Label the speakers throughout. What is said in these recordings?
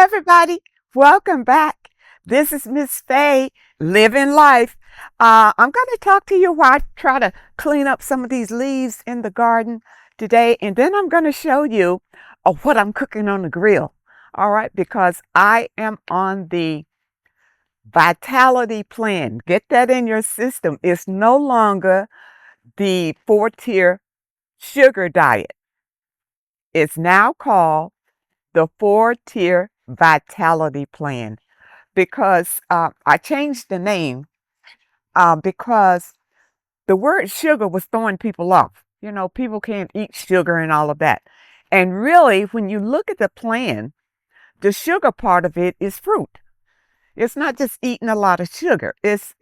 Speaker 1: everybody. Welcome back. This is Miss Faye, living life. I'm going to talk to you while I try to clean up some of these leaves in the garden today, and then I'm going to show you what I'm cooking on the grill. All right, because I am on the Vitality Plan. Get that in your system. It's no longer the 4-tier sugar diet. It's now called the 4-tier Vitality Plan because I changed the name because the word sugar was throwing people off. You know, people can't eat sugar and all of that. And really, when you look at the plan, the sugar part of it is fruit. It's not just eating a lot of sugar. It's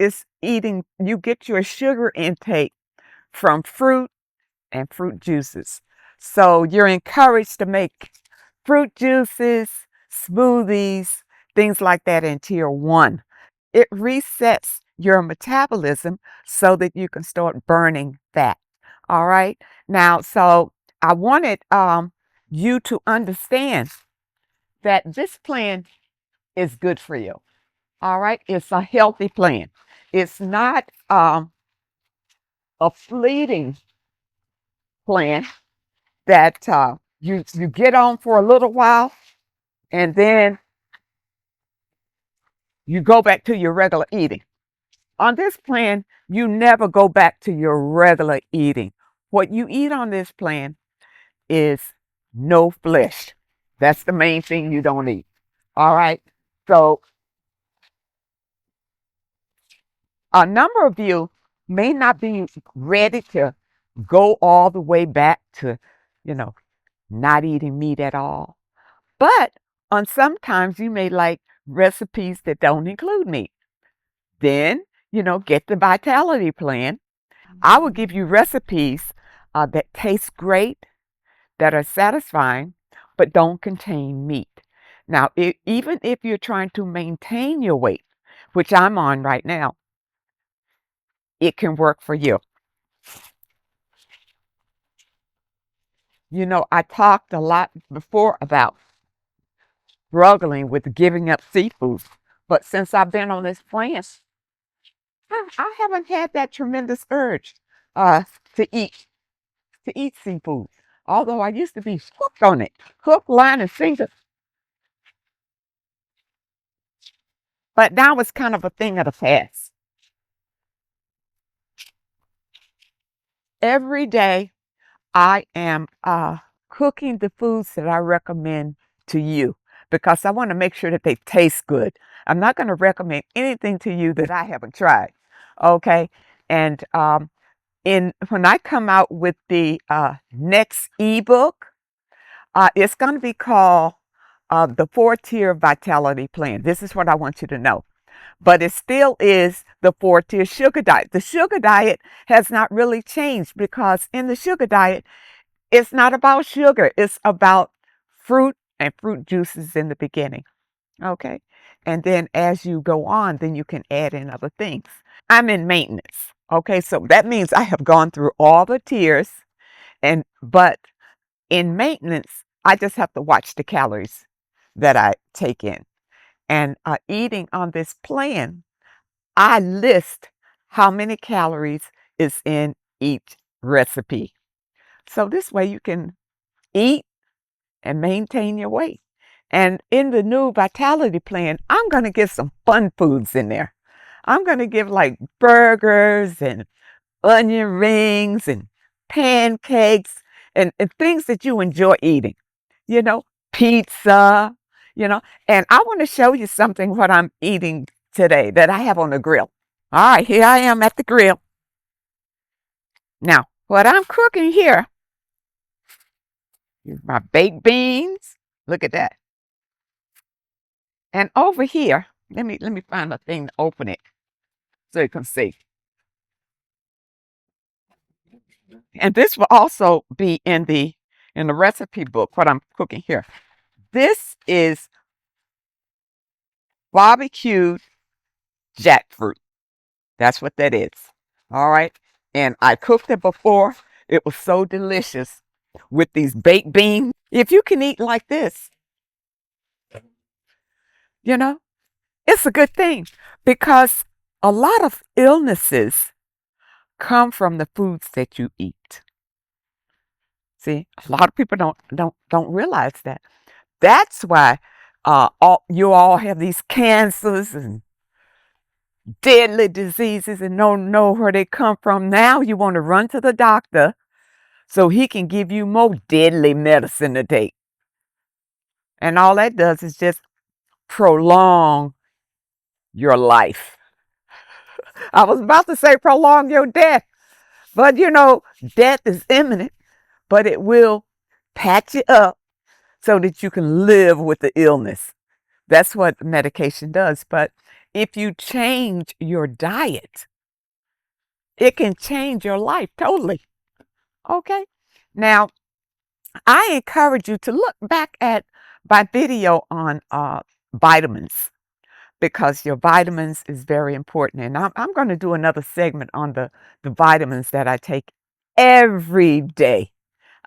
Speaker 1: eating, you get your sugar intake from fruit and fruit juices. So you're encouraged to make fruit juices, smoothies, things like that in tier 1. It resets your metabolism so that you can start burning fat. All right. Now, so I wanted you to understand that this plan is good for you. All right. It's a healthy plan. It's not a fleeting plan that you get on for a little while and then you go back to your regular eating. On this plan, you never go back to your regular eating. What you eat on this plan is no flesh. That's the main thing you don't eat. All right. So a number of you may not be ready to go all the way back to, you know, not eating meat at all. But on sometimes you may like recipes that don't include meat. Then, get the Vitality Plan. I will give you recipes that taste great, that are satisfying, but don't contain meat. Now, even if you're trying to maintain your weight, which I'm on right now, it can work for you. I talked a lot before about struggling with giving up seafood, but since I've been on this plan, I haven't had that tremendous urge uh, to eat to eat seafood. Although I used to be hooked on it, hook, line, and sinker. But now it's kind of a thing of the past. Every day I am cooking the foods that I recommend to you because I want to make sure that they taste good. I'm not going to recommend anything to you that I haven't tried. Okay. And when I come out with the next ebook, it's going to be called the 4-tier Vitality Plan. This is what I want you to know. But it still is the 4-tier sugar diet. The sugar diet has not really changed because in the sugar diet, it's not about sugar. It's about fruit and fruit juices in the beginning. Okay. And then as you go on, then you can add in other things. I'm in maintenance. Okay. So that means I have gone through all the tiers but in maintenance, I just have to watch the calories that I take in. And eating on this plan, I list how many calories is in each recipe. So this way you can eat and maintain your weight. And in the new Vitality Plan, I'm going to get some fun foods in there. I'm going to give like burgers and onion rings and pancakes and things that you enjoy eating, you know, pizza, and I want to show you something what I'm eating today that I have on the grill. All right, here I am at the grill. Now, what I'm cooking here is my baked beans. Look at that. And over here, let me find a thing to open it so you can see. And this will also be in the recipe book, what I'm cooking here. This is barbecued jackfruit. That's what that is. All right. And I cooked it before. It was so delicious with these baked beans. If you can eat like this, You know, it's a good thing because a lot of illnesses come from the foods that you eat. See, a lot of people don't realize that. That's why you all have these cancers and deadly diseases and don't know where they come from. Now you want to run to the doctor so he can give you more deadly medicine to take. And all that does is just prolong your life. I was about to say prolong your death, but death is imminent, but it will patch you up so that you can live with the illness. That's what medication does. But if you change your diet, it can change your life totally. Okay? Now, I encourage you to look back at my video on vitamins because your vitamins is very important. And I'm going to do another segment on the vitamins that I take every day.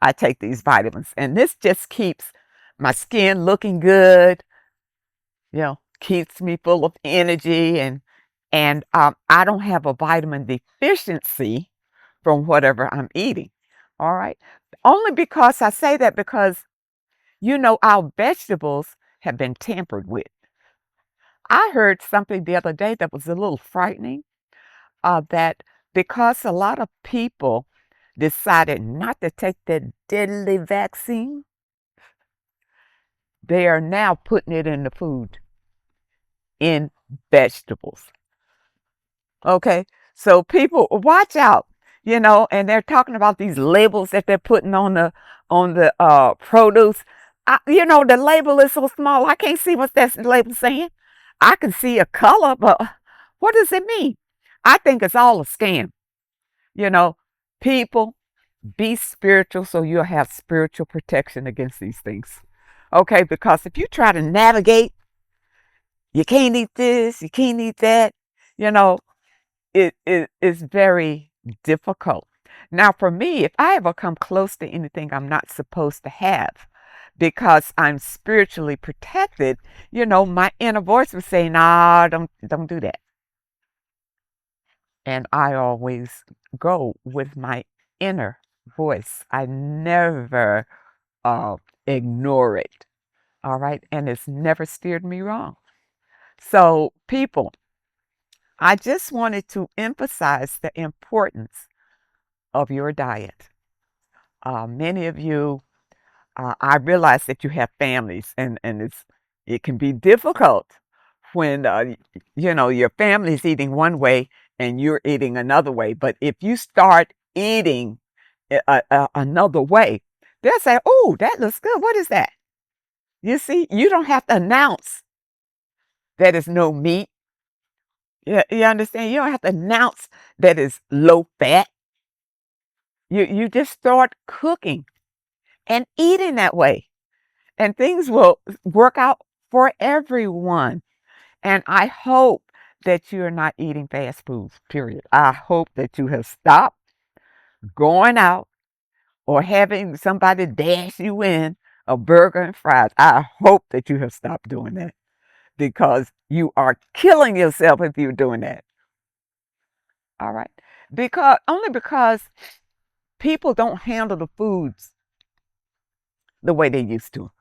Speaker 1: I take these vitamins, and this just keeps my skin looking good, keeps me full of energy, and I don't have a vitamin deficiency from whatever I'm eating. All right. Only because I say that because our vegetables have been tampered with. I heard something the other day that was a little frightening, that because a lot of people decided not to take that deadly vaccine, they are now putting it in the food, in vegetables. Okay, so people watch out, and they're talking about these labels that they're putting on the produce. The label is so small, I can't see what that label saying. I can see a color, but what does it mean? I think it's all a scam. You know, People, be spiritual so you'll have spiritual protection against these things. Okay, because if you try to navigate, you can't eat this, you can't eat that, you know, it is very difficult. Now, for me, if I ever come close to anything I'm not supposed to have, because I'm spiritually protected, my inner voice would say, "Nah, don't do that." And I always go with my inner voice. I never uh, ignore it. All right, and it's never steered me wrong. So, people, I just wanted to emphasize the importance of your diet. Many of you, I realize that you have families, and it can be difficult when your family's eating one way and you're eating another way. But if you start eating another way, they'll say, "Oh, that looks good. What is that?" You see, you don't have to announce that it's no meat. You understand? You don't have to announce that it's low fat. You just start cooking and eating that way, and things will work out for everyone. And I hope that you're not eating fast foods, period. I hope that you have stopped going out or having somebody dash you in a burger and fries. I hope that you have stopped doing that because you are killing yourself if you're doing that. All right. Only because people don't handle the foods the way they used to.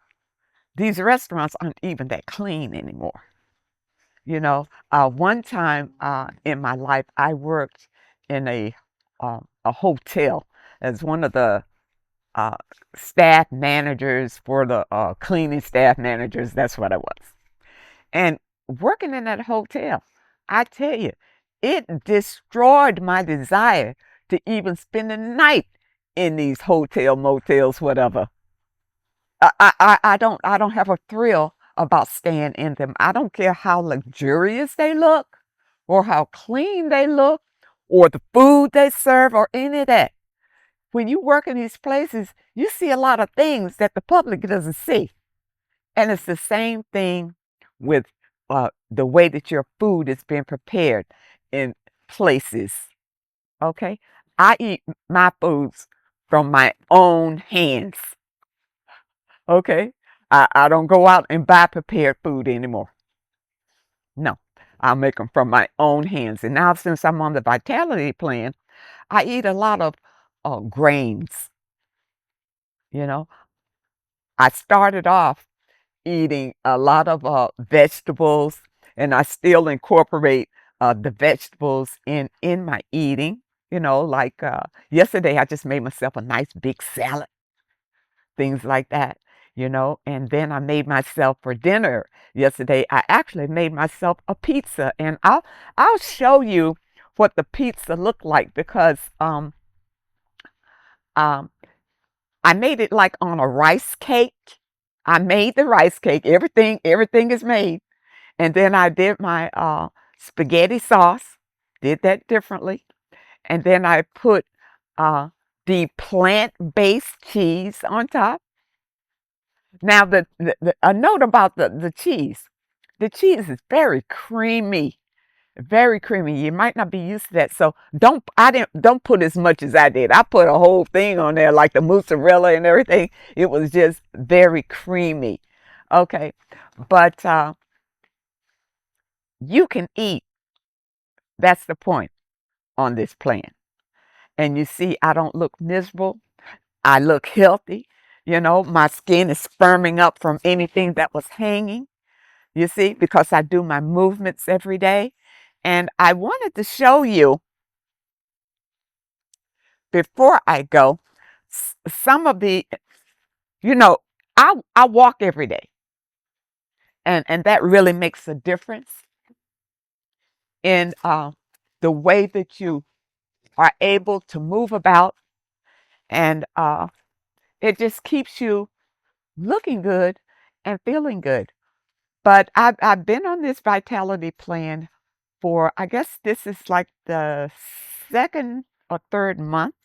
Speaker 1: These restaurants aren't even that clean anymore. One time in my life, I worked in a hotel as one of the uh, staff managers for the cleaning staff managers. That's what I was. And working in that hotel, I tell you, it destroyed my desire to even spend the night in these hotel motels, whatever. I don't have a thrill about staying in them. I don't care how luxurious they look or how clean they look or the food they serve or any of that. When you work in these places, you see a lot of things that the public doesn't see. And it's the same thing with the way that your food is being prepared in places. Okay? I eat my foods from my own hands. Okay? I don't go out and buy prepared food anymore. No, I'll make them from my own hands. And now, since I'm on the Vitality plan, I eat a lot of grains. You know, I started off eating a lot of vegetables, and I still incorporate the vegetables in my eating. Like yesterday, I just made myself a nice big salad, things like that. And then I made myself for dinner yesterday. I actually made myself a pizza, and I'll show you what the pizza looked like because um I made it like on a rice cake. I made the rice cake. Everything is made. And then I did my spaghetti sauce, did that differently. And then I put the plant-based cheese on top. Now, a note about the cheese. The cheese is very creamy, very creamy. You might not be used to that, so don't put as much as I did. I put a whole thing on there, like the mozzarella and everything. It was just very creamy. Okay, but you can eat. That's the point on this plan. And you see, I don't look miserable. I look healthy. My skin is firming up from anything that was hanging. You see, because I do my movements every day. And I wanted to show you before I go some of the, you know, I walk every day, and that really makes a difference in the way that you are able to move about, and it just keeps you looking good and feeling good. But I've been on this vitality plan for, I guess this is like the second or third month,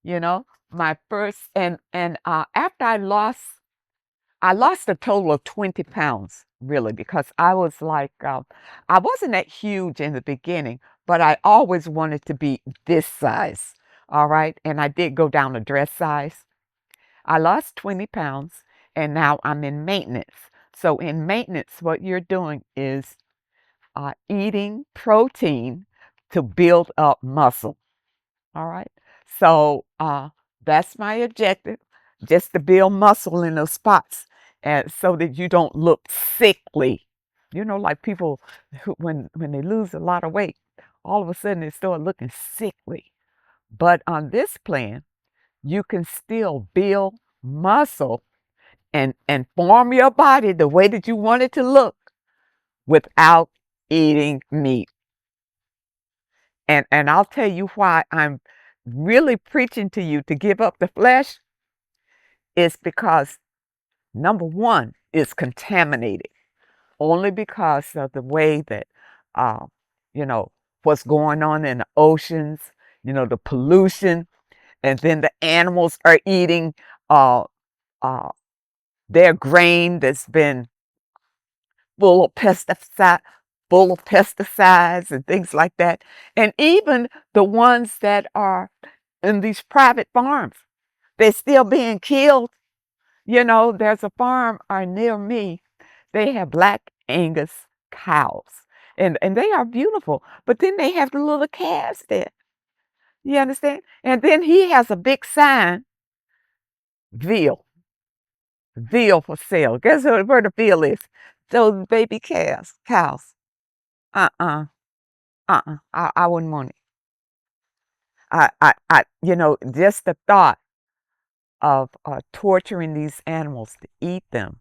Speaker 1: my first, and after I lost a total of 20 pounds, really, because I was like, I wasn't that huge in the beginning, but I always wanted to be this size. All right. And I did go down a dress size. I lost 20 pounds, and now I'm in maintenance. So, in maintenance, what you're doing is eating protein to build up muscle. All right. So that's my objective, just to build muscle in those spots, and so that you don't look sickly. Like people who, when they lose a lot of weight, all of a sudden they start looking sickly. But on this plan, you can still build muscle and form your body the way that you want it to look without eating meat. And I'll tell you why I'm really preaching to you to give up the flesh is because number one is contaminated only because of the way that uh, you know what's going on in the oceans, the pollution, and then the animals are eating uh, uh, their grain that's been full of pesticides and things like that, and even the ones that are in these private farms. They're still being killed. There's a farm near me. They have black Angus cows, and they are beautiful. But then they have the little calves there. You understand? And then he has a big sign, veal, veal for sale. Guess where the veal is? Those baby cows. Uh-uh, uh-uh. I wouldn't want it. Just the thought of torturing these animals to eat them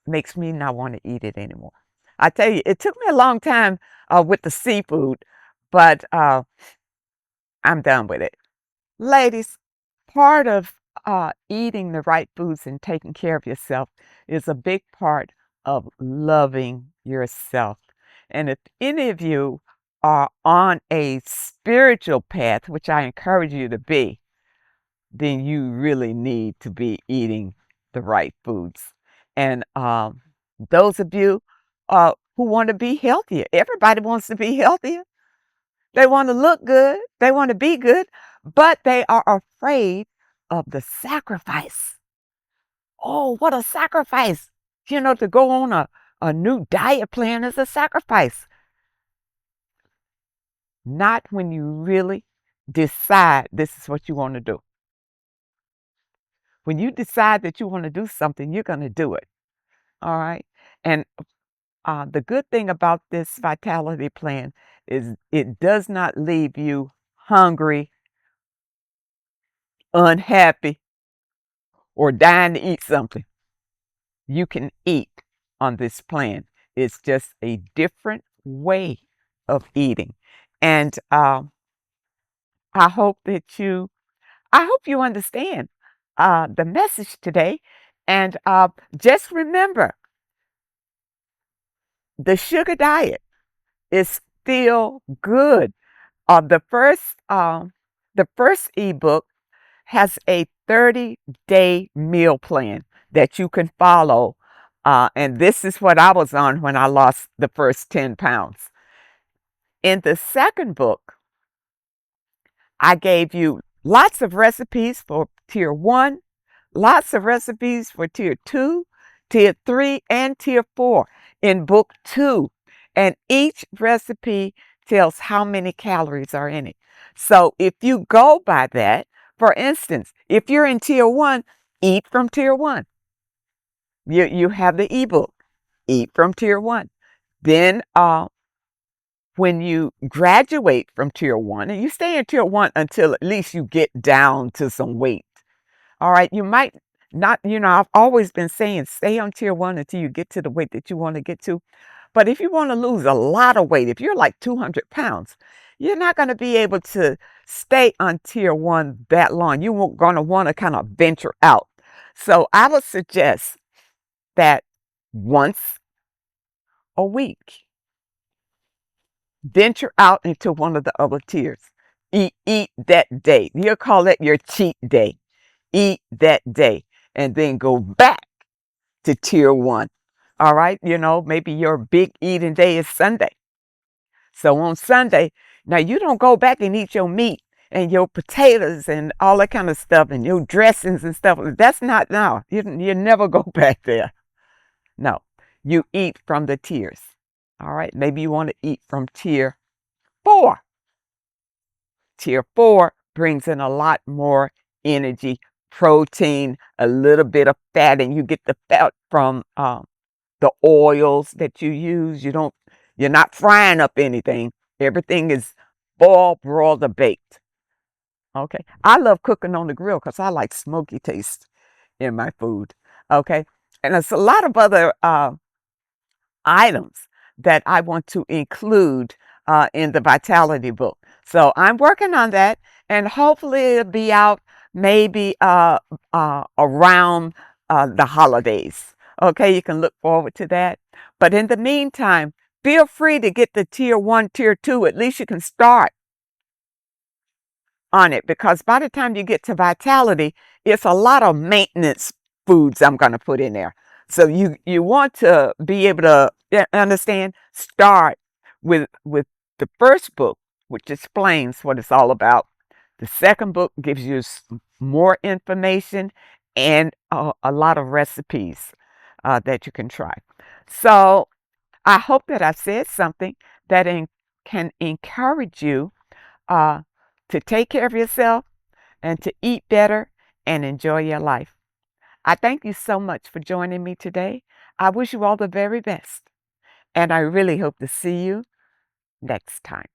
Speaker 1: makes me not want to eat it anymore. I tell you, it took me a long time with the seafood, but I'm done with it. Ladies, part of eating the right foods and taking care of yourself is a big part of loving yourself. And if any of you are on a spiritual path, which I encourage you to be, then you really need to be eating the right foods. And those of you who want to be healthier, everybody wants to be healthier. They want to look good, they want to be good, but they are afraid of the sacrifice. Oh, what a sacrifice, to go on A new diet plan is a sacrifice. Not when you really decide this is what you want to do. When you decide that you want to do something, you're going to do it. All right. And the good thing about this vitality plan is it does not leave you hungry, unhappy, or dying to eat something. You can eat on this plan. It's just a different way of eating. And I hope that I hope you understand the message today. And just remember, the sugar diet is still good. The first ebook has a 30-day meal plan that you can follow. And this is what I was on when I lost the first 10 pounds. In the second book, I gave you lots of recipes for tier 1, lots of recipes for tier 2, tier 3, and tier 4 in book 2. And each recipe tells how many calories are in it. So if you go by that, for instance, if you're in tier 1, eat from tier 1. You have the ebook, eat from tier 1. Then when you graduate from tier 1, and you stay in tier 1 until at least you get down to some weight. All right, you might not, I've always been saying stay on tier 1 until you get to the weight that you want to get to. But if you want to lose a lot of weight, if you're like 200 pounds, you're not going to be able to stay on tier 1 that long. You're going to want to kind of venture out. So I would suggest that once a week, venture out into one of the other tiers. Eat that day. You'll call it your cheat day. Eat that day and then go back to tier 1. All right. Maybe your big eating day is Sunday. So on Sunday, now you don't go back and eat your meat and your potatoes and all that kind of stuff and your dressings and stuff. That's not now. You never go back there. No, you eat from the tiers. All right. Maybe you want to eat from tier 4. Tier 4 brings in a lot more energy, protein, a little bit of fat, and you get the fat from the oils that you use. You're not frying up anything. Everything is boiled, broiled, or baked. Okay. I love cooking on the grill because I like smoky taste in my food. Okay. And there's a lot of other items that I want to include in the Vitality book. So I'm working on that, and hopefully it'll be out maybe around the holidays. Okay, you can look forward to that. But in the meantime, feel free to get the tier 1, tier 2. At least you can start on it, because by the time you get to Vitality, it's a lot of maintenance foods I'm going to put in there. So you want to be able to understand, start with the first book, which explains what it's all about. The second book gives you more information and a lot of recipes that you can try. So I hope that I said something that can encourage you to take care of yourself and to eat better and enjoy your life. I thank you so much for joining me today. I wish you all the very best, and I really hope to see you next time.